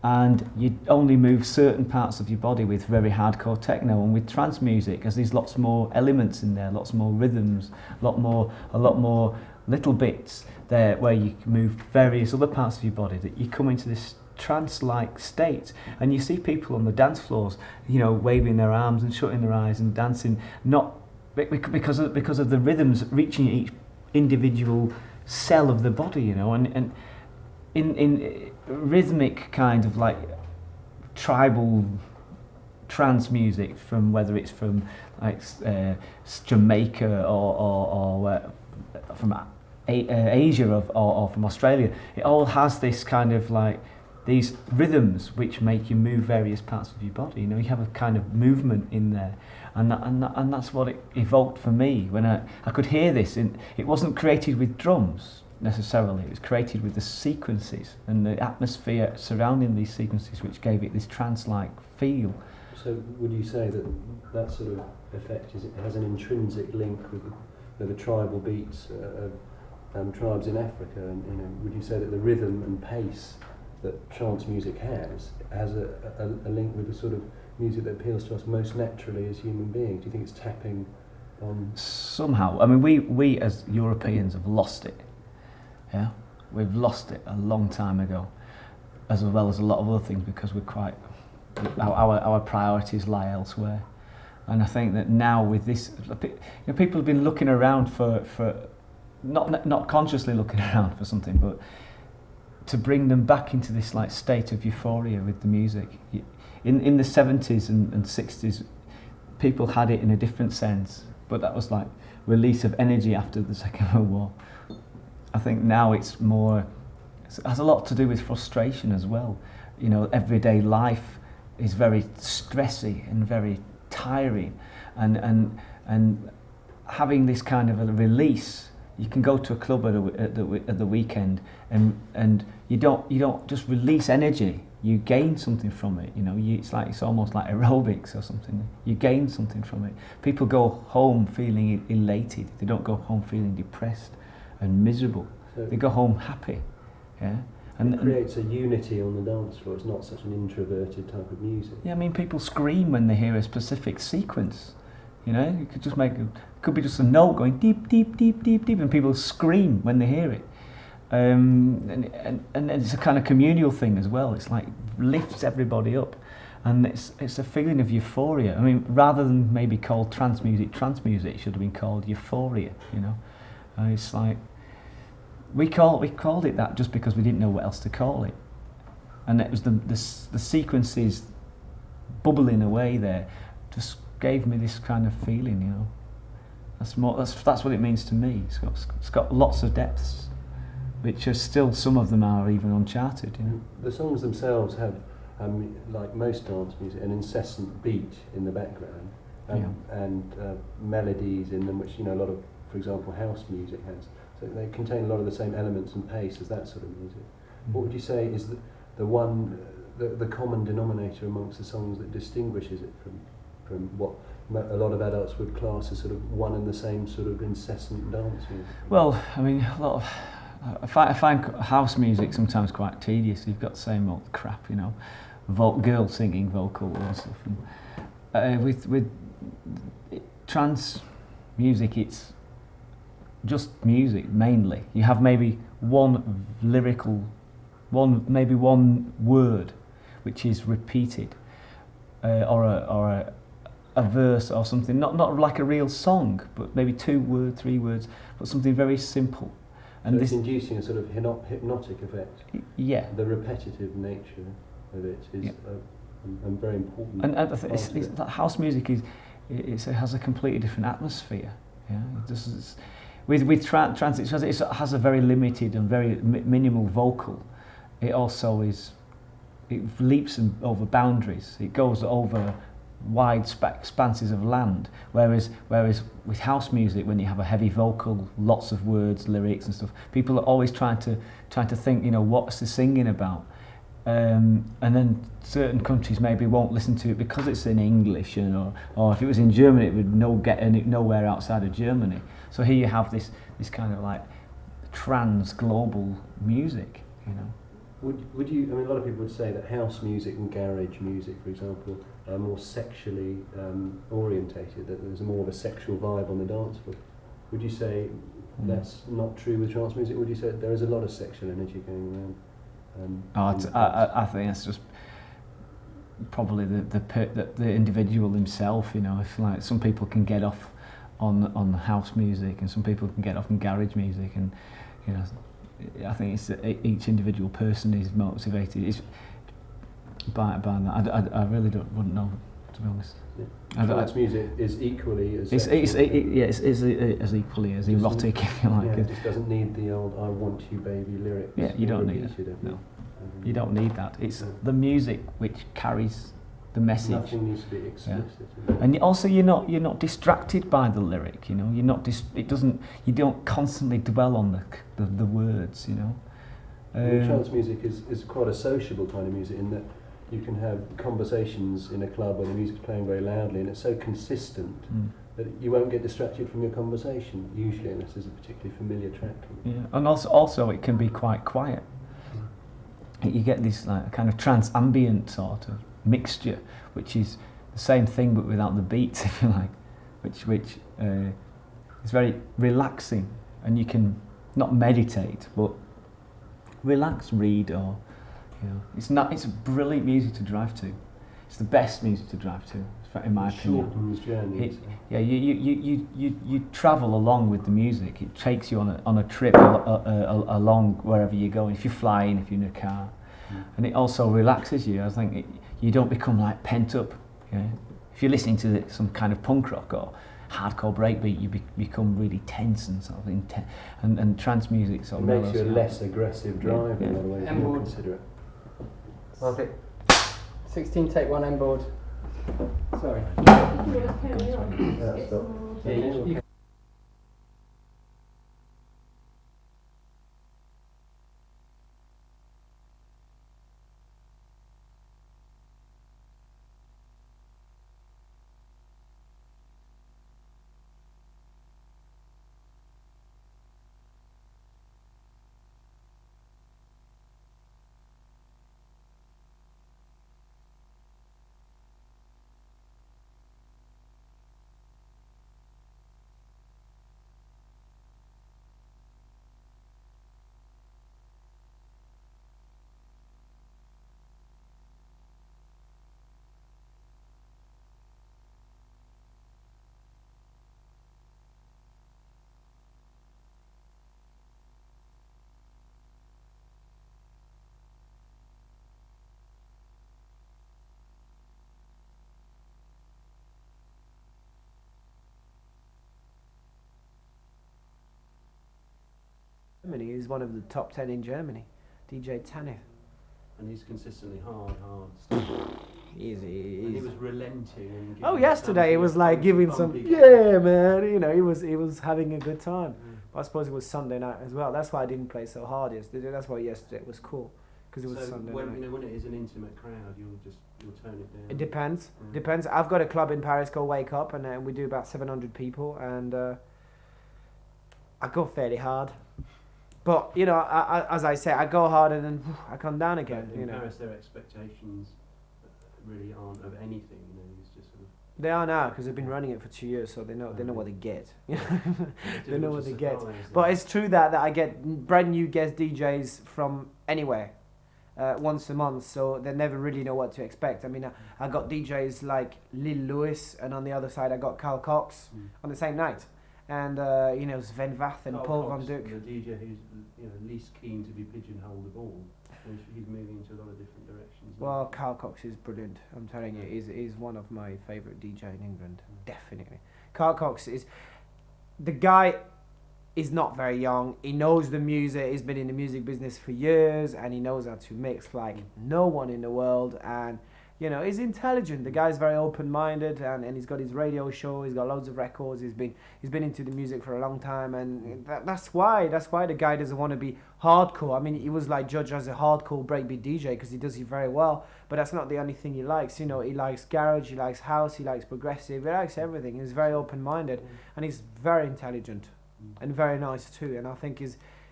and you only move certain parts of your body with very hardcore techno. And with trance music, as there's lots more elements in there, lots more rhythms, a lot more little bits there where you can move various other parts of your body, that you come into this trance-like state. And you see people on the dance floors, you know, waving their arms and shutting their eyes and dancing, not because of the rhythms reaching each individual cell of the body, you know, and in rhythmic kind of like tribal trance music, from whether it's from like Jamaica or from Asia or from Australia, it all has this kind of like these rhythms which make you move various parts of your body. You know, you have a kind of movement in there, and that's what it evoked for me when I could hear this. It wasn't created with drums necessarily, it was created with the sequences and the atmosphere surrounding these sequences, which gave it this trance-like feel. So would you say that that sort of effect has an intrinsic link with the tribal beats of tribes in Africa? And you know, would you say that the rhythm and pace that trance music has a link with the sort of music that appeals to us most naturally as human beings? Do you think it's tapping on? Somehow. I mean, we as Europeans have lost it. Yeah, we've lost it a long time ago, as well as a lot of other things, because we're quite our priorities lie elsewhere. And I think that now with this, you know, people have been looking around for not consciously looking around for something, but to bring them back into this like state of euphoria with the music. In the 70s and 60s, people had it in a different sense, but that was like release of energy after the Second World War. I think now it has a lot to do with frustration as well. You know, everyday life is very stressy and very tiring, and having this kind of a release. You can go to a club at the weekend, and you don't just release energy. You gain something from it. You know, it's almost like aerobics or something. You gain something from it. People go home feeling elated. They don't go home feeling depressed and miserable. So they go home happy. Yeah. And it creates a unity on the dance floor. It's not such an introverted type of music. Yeah, I mean, people scream when they hear a specific sequence. You know, you could just could be just a note going deep, deep, deep, deep, deep, and people scream when they hear it. And it's a kind of communal thing as well. It's like lifts everybody up, and it's a feeling of euphoria. I mean, rather than maybe called trance music, it should have been called euphoria. You know, it's like we called it that just because we didn't know what else to call it, and it was the sequences bubbling away there just gave me this kind of feeling. You know, that's what it means to me. It's got lots of depths, which are still, some of them are even uncharted. You know? The songs themselves have, like most dance music, an incessant beat in the background, and melodies in them, which, you know, a lot of, for example, house music has. So they contain a lot of the same elements and pace as that sort of music. Mm-hmm. What would you say is the common denominator amongst the songs that distinguishes it from what a lot of adults would class as sort of one and the same sort of incessant dance music? Well, I mean, I find house music sometimes quite tedious. You've got the same old crap, you know, girl singing vocal and stuff. And, with trance music, it's just music mainly. You have maybe one word which is repeated, or a verse or something. Not like a real song, but maybe 2 words, 3 words, but something very simple. And so it's inducing a sort of hypnotic effect. Yeah. The repetitive nature of it is very important. And that house music it has a completely different atmosphere. Yeah. With trance, it has a very limited and very minimal vocal. It also it leaps over boundaries. It goes over wide expanses of land, whereas with house music, when you have a heavy vocal, lots of words, lyrics and stuff, people are always trying to think, you know, what's the singing about, and then certain countries maybe won't listen to it because it's in English, you know, or if it was in German it would get nowhere outside of Germany. So here you have this kind of like trans global music, you know. Would you? I mean, a lot of people would say that house music and garage music, for example, are more sexually orientated. That there's more of a sexual vibe on the dance floor. Would you say that's not true with trance music? Would you say there is a lot of sexual energy going around? I think it's just probably the individual himself. You know, if like some people can get off on house music, and some people can get off on garage music, and you know. I think it's each individual person is motivated by that. I really wouldn't know, to be honest. Yeah. Trance music is equally as it's as equally as erotic, if you like. Yeah, it just doesn't need the old "I want you, baby" lyrics. Yeah, you don't need it. No, you don't need that. It's the music which carries the message. Nothing needs to be explicit. Yeah. And also, you're not distracted by the lyric. You know, you're not. You don't constantly dwell on the words. You know. Trance music is quite a sociable kind of music in that you can have conversations in a club where the music's playing very loudly, and it's so consistent that you won't get distracted from your conversation usually, unless there's a particularly familiar track. Yeah, and also it can be quite quiet. You get this like kind of trance ambient sort of mixture, which is the same thing but without the beats, if you like, which is very relaxing, and you can not meditate but relax, read, or you know, it's brilliant music to drive to. It's the best music to drive to, in my opinion. Shortens journeys. You travel along with the music. It takes you on a trip along wherever you're going. If you're flying, if you're in a car, and it also relaxes you. I think you don't become like pent up. Yeah? If you're listening to some kind of punk rock or hardcore breakbeat, you become really tense and sort of intense. And trance music sort of makes you a less aggressive driver. In other ways, more considerate. Okay. 16, take 1 end board. Sorry. You can always carry on. Yeah, Get stop. some more. Yeah, you Germany is one of the top 10 in Germany. DJ Tanith. And he's consistently hard stuff. He's And he was relenting. And oh, giving yesterday it was like bumpy, giving some, bumpy yeah, man. You know, he was having a good time. But I suppose it was Sunday night as well. That's why I didn't play so hard yesterday. That's why yesterday was cool, because it was Sunday night. You know, when it is an intimate crowd, you'll tone it down. It depends. Depends. I've got a club in Paris called Wake Up, and we do about 700 people, and I go fairly hard. But you know, I, as I say, I go hard and then I come down again. In you know, Paris, their expectations really aren't of anything. You know, it's just sort of. they are now because they've been running it for 2 years, so they know what they get. They know what they get. But it's true that I get brand new guest DJs from anywhere once a month, so they never really know what to expect. I mean, I got DJs like Lil Lewis, and on the other side I got Carl Cox on the same night. And you know, Sven Vath and Paul Van Dyk. The DJ who's least keen to be pigeonholed of all. He's moving into a lot of different directions. Well, Carl Cox is brilliant. I'm telling you, he's one of my favourite DJ in England. Definitely. Carl Cox is the guy. Is not very young. He knows the music. He's been in the music business for years, and he knows how to mix like no one in the world. And you know, he's intelligent. The guy's very open-minded, and he's got his radio show. He's got loads of records. He's been into the music for a long time, and that's why the guy doesn't want to be hardcore. I mean, he was like judged as a hardcore breakbeat DJ because he does it very well. But that's not the only thing he likes. You know, he likes garage, he likes house, he likes progressive, he likes everything. He's very open-minded, and he's very intelligent, and very nice too. And I think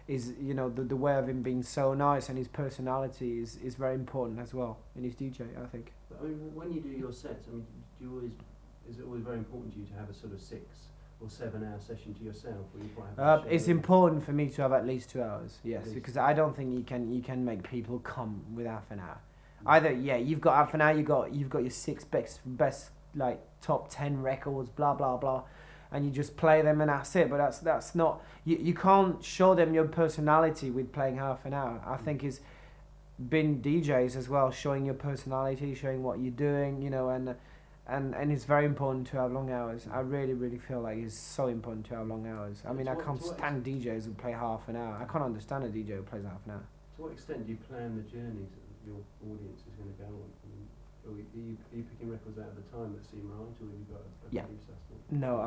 the way of him being so nice and his personality is very important as well in his DJ, I think. But, I mean, when you do your sets, I mean, is it always very important to you to have a sort of 6 or 7 hour session to yourself? Or you quite have a It's show? important for me to have at least 2 hours, yes, least. because I don't think you can make people come with half an hour. Either you've got half an hour, you've got your 6 best like top 10 records, blah blah blah, and you just play them and that's it. But that's not you can't show them your personality with playing half an hour. I think is being DJs as well, showing your personality, showing what you're doing, and it's very important to have long hours. I really feel like it's so important to have long hours. I mean, I can't stand DJs who play half an hour. I can't understand a DJ who plays half an hour. To what extent do you plan the journeys that your audience is going to go on? I mean, are you picking records out at the time that seem right, or have you got a Yeah. process? No,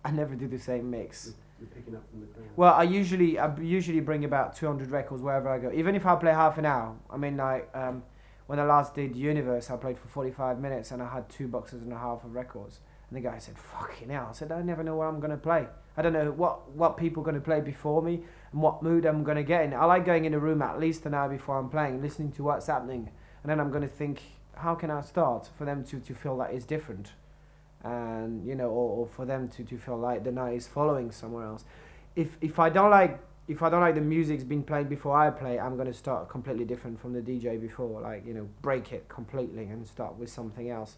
I never do the same mix. You're picking up from the crowd. Well, I usually bring about 200 records wherever I go. Even if I play half an hour. I mean, like when I last did Universe, I played for 45 minutes and I had 2.5 boxes of records. And the guy said, "Fucking hell!" I said, "I never know what I'm gonna play. I don't know what people are gonna play before me and what mood I'm gonna get in. I like going in a room at least an hour before I'm playing, listening to what's happening, and then I'm gonna think, how can I start for them to feel that it's different." And or for them to feel like the night is following somewhere else. If I don't like the music's been played before I play, I'm gonna start completely different from the DJ before, like break it completely and start with something else.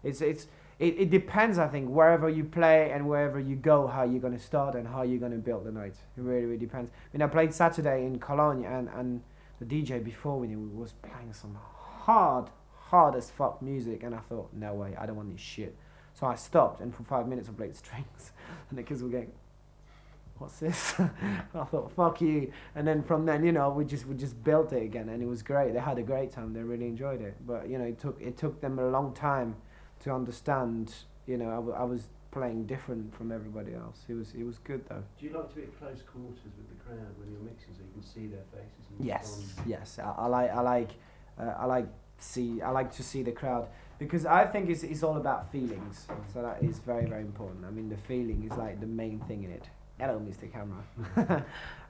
It depends, I think, wherever you play and wherever you go, how you're gonna start and how you're gonna build the night. It really depends. I mean, I played Saturday in Cologne and the DJ before me was playing some hard as fuck music, and I thought, no way, I don't want this shit. So I stopped, and for 5 minutes I played strings, and the kids were going, "What's this?" I thought, "Fuck you!" And then from then, we just built it again, and it was great. They had a great time. They really enjoyed it. But it took them a long time to understand. I was playing different from everybody else. It was good though. Do you like to be at close quarters with the crowd when you're mixing, so you can see their faces? And Yes. I like to see the crowd, because I think it's all about feelings. So that is very, very important. I mean, the feeling is like the main thing in it. Hello, Mr. Camera.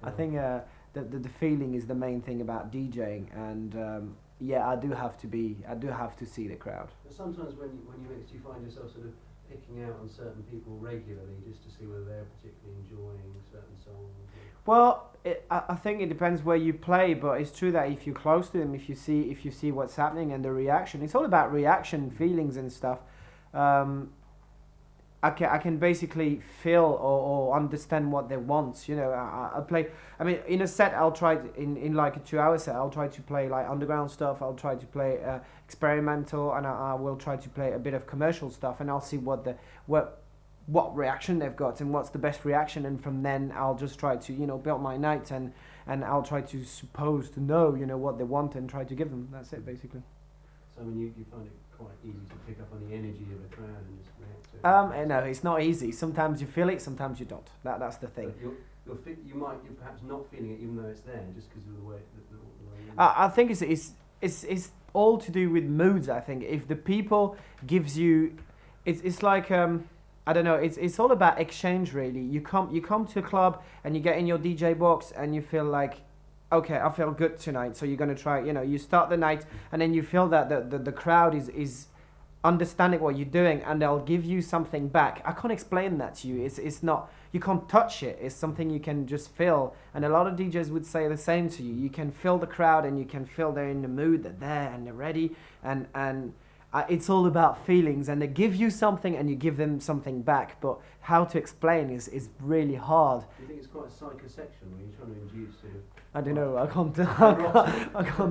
I think the feeling is the main thing about DJing, and I do have to see the crowd. But sometimes when you mix, do you find yourself sort of picking out on certain people regularly just to see whether they're particularly enjoying certain songs? Well, I think it depends where you play, but it's true that if you're close to them, if you see what's happening and the reaction, it's all about reaction, feelings and stuff. I can basically feel or understand what they want. I play. I mean, in a set, I'll try in like a 2-hour set. I'll try to play like underground stuff. I'll try to play experimental, and I will try to play a bit of commercial stuff, and I'll see what reaction they've got and what's the best reaction, and from then I'll just try to build my night, and I'll try to suppose to know what they want and try to give them. That's it basically. So I mean, you find it quite easy to pick up on the energy of a crowd and just react to it? No, it's not easy. Sometimes you feel it, sometimes you don't. That's the thing. But you're perhaps not feeling it even though it's there, just because of the way you I think it's all to do with moods. I think if the people gives you, it's like I don't know. It's all about exchange really. You come to a club and you get in your DJ box and you feel like, okay, I feel good tonight. So you're gonna try. You start the night and then you feel that the crowd is understanding what you're doing, and they'll give you something back. I can't explain that to you. It's not, you can't touch it. It's something you can just feel. And a lot of DJs would say the same to you. You can feel the crowd and you can feel they're in the mood, they're there and they're ready. And it's all about feelings, and they give you something and you give them something back. But how to explain is really hard. Do you think it's quite psychosexual when you're trying to induce sort of... I don't know. I can't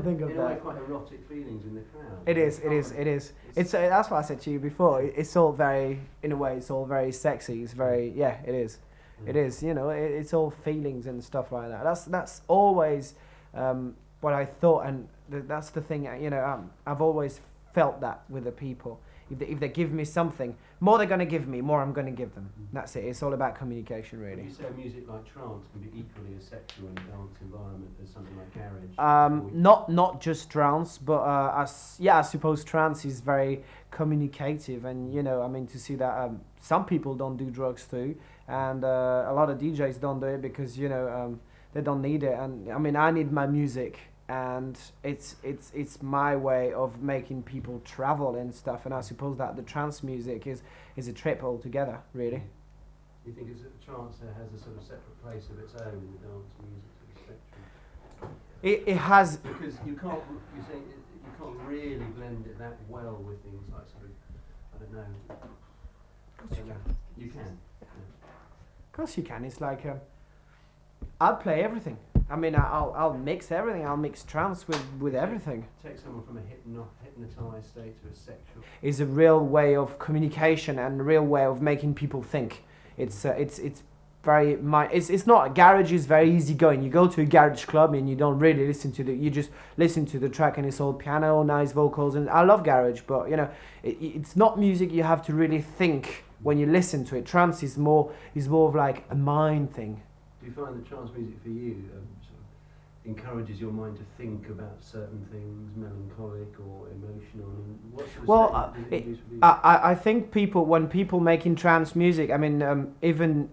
think of in a way, that. quite erotic feelings in the crowd. It is. It's that's what I said to you before. It's all very, in a way, it's all very sexy. It's very, yeah, it is. It is. It's all feelings and stuff like that. That's always what I thought, and that's the thing. I've always felt that with the people. If they give me something, more they're going to give me, more I'm going to give them. That's it. It's all about communication, really. Would you say music like trance can be equally as sexual in a dance environment as something like garage? Not just trance, but I suppose trance is very communicative, and to see that some people don't do drugs too, and a lot of DJs don't do it because they They don't need it. And I mean, I need my music, and it's my way of making people travel and stuff. And I suppose that the trance music is a trip altogether, really. Do you think it's that trance there has a sort of separate place of its own in the dance music sort of spectrum? It has. Because you can't really blend it that well with things like sort of, I don't know. You can. Of course you can. It's like I'll play everything. I mean, I'll mix everything. I'll mix trance with everything. Take someone from a hypnotized state to a sexual. Is a real way of communication and a real way of making people think. It's very it's not garage is very easy going. You go to a garage club and you don't really listen to you just listen to the track and it's all piano, nice vocals, and I love garage, but you know it's not music you have to really think when you listen to it. Trance is more of like a mind thing. Do you find that trance music for you sort of encourages your mind to think about certain things, melancholic or emotional? And what sort of state does it produce for you? I think when people making trance music, I mean, even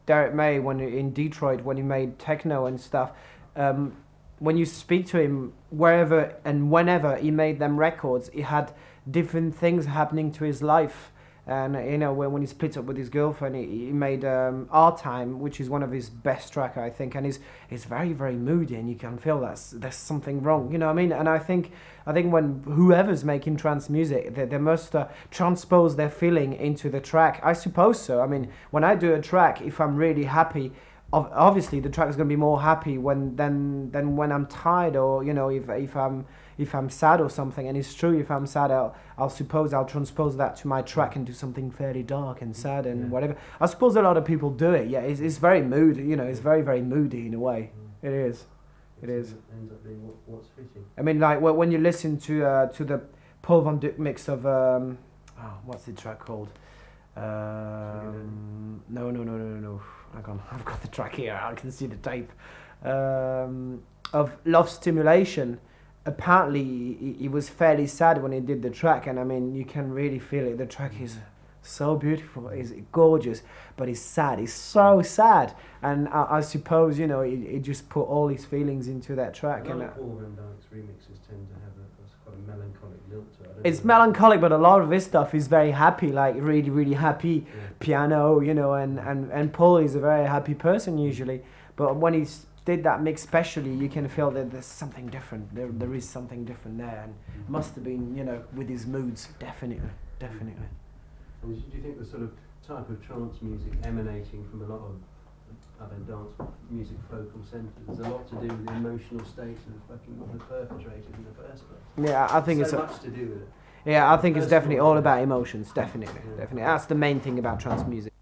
Derek May, when in Detroit, when he made techno and stuff, when you speak to him, wherever and whenever he made them records, he had different things happening to his life. And you know, when he split up with his girlfriend, he made Our Time, which is one of his best tracks, I think, and it's very, very moody, and you can feel there's something wrong, you know what I mean? And I think when whoever's making trance music, they must transpose their feeling into the track. I suppose so. I mean, when I do a track, if I'm really happy, obviously the track is going to be more happy than when I'm tired, or you know, if I'm sad or something. And it's true, if I'm sad, I'll suppose I'll transpose that to my track and do something fairly dark and sad and whatever. I suppose a lot of people do it. Yeah, it's very moody. You know, it's very, very moody in a way. It is. It is. It ends up being what's fitting. I mean, like when you listen to the Paul Van Dyk mix of what's the track called? No. I've got the track here. I can see the tape of Love Stimulation. Apparently, he was fairly sad when he did the track, and I mean, you can really feel it. The track is so beautiful, it's gorgeous, but he's sad. He's so sad, and I suppose you know he just put all his feelings into that track. A lot And of Paul Van Dyk's remixes tend to have quite a melancholic lilt to it. it's melancholic, but a lot of his stuff is very happy, like really, really happy piano, you know. And Paul is a very happy person usually, but when he's did that mix specially, you can feel that there's something different. There is something different there, and must have been, you know, with his moods, definitely. And do you think the sort of type of trance music emanating from a lot of other dance music focal centres has a lot to do with the emotional state of the perpetrators in the first place? Yeah, I think it's much to do with it. Yeah, I think it's definitely all about emotions. Definitely. That's the main thing about trance music.